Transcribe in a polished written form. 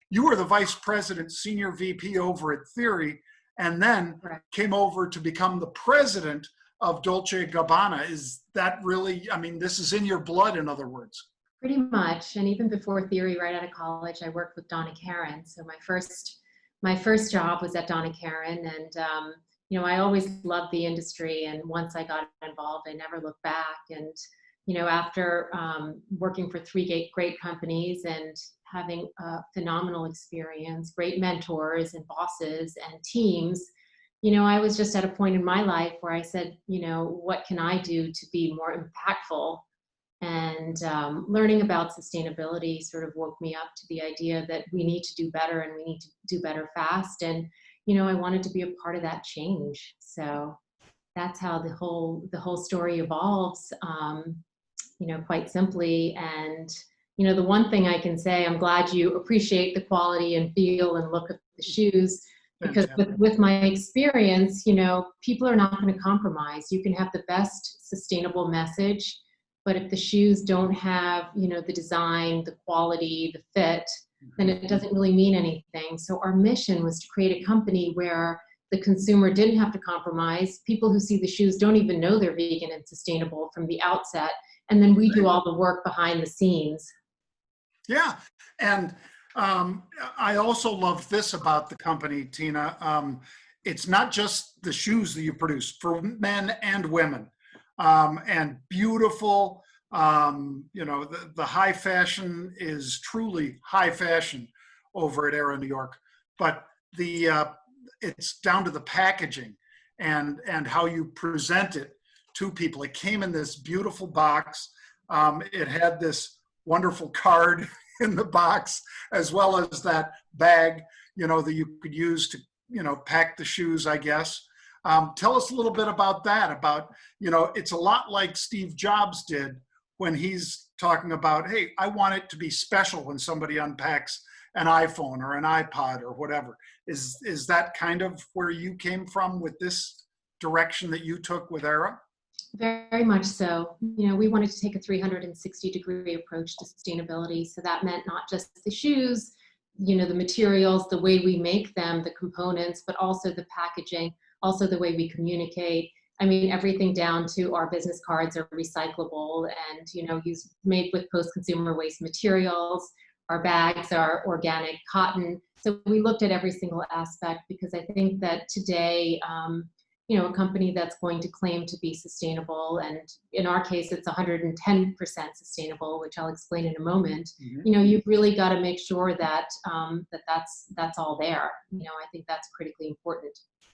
you were the vice president, senior VP over at Theory, and then Correct. came over to become the president of Dolce Gabbana. Is that really, I mean, this is in your blood, in other words? Pretty much. And even before Theory, right out of college, I worked with Donna Karan. So my first job was at Donna Karan, and I always loved the industry. And once I got involved, I never looked back. And after working for three great companies and having a phenomenal experience, great mentors and bosses and teams, I was just at a point in my life where I said, what can I do to be more impactful? And learning about sustainability sort of woke me up to the idea that we need to do better and we need to do better fast. And, I wanted to be a part of that change. So that's how the whole story evolves, quite simply. And, the one thing I can say, I'm glad you appreciate the quality and feel and look of the shoes, because with my experience, people are not going to compromise. You can have the best sustainable message, but if the shoes don't have, the design, the quality, the fit, then it doesn't really mean anything. So our mission was to create a company where the consumer didn't have to compromise. People who see the shoes don't even know they're vegan and sustainable from the outset. And then we do all the work behind the scenes. Yeah. And I also love this about the company, Tina. It's not just the shoes that you produce for men and women. And beautiful, the high fashion is truly high fashion over at AERA New York, but it's down to the packaging and how you present it to people. It came in this beautiful box. It had this wonderful card in the box, as well as that bag, that you could use to, pack the shoes, I guess. Tell us a little bit about that, it's a lot like Steve Jobs did when he's talking about, hey, I want it to be special when somebody unpacks an iPhone or an iPod or whatever. Is that kind of where you came from with this direction that you took with AERA? Very much so. We wanted to take a 360-degree approach to sustainability. So that meant not just the shoes, the materials, the way we make them, the components, but also the packaging, also the way we communicate. I mean, everything down to our business cards are recyclable and, made with post-consumer waste materials. Our bags are organic cotton. So we looked at every single aspect, because I think that today, a company that's going to claim to be sustainable, and in our case, it's 110% sustainable, which I'll explain in a moment. Mm-hmm. You've really got to make sure that that's all there. I think that's critically important.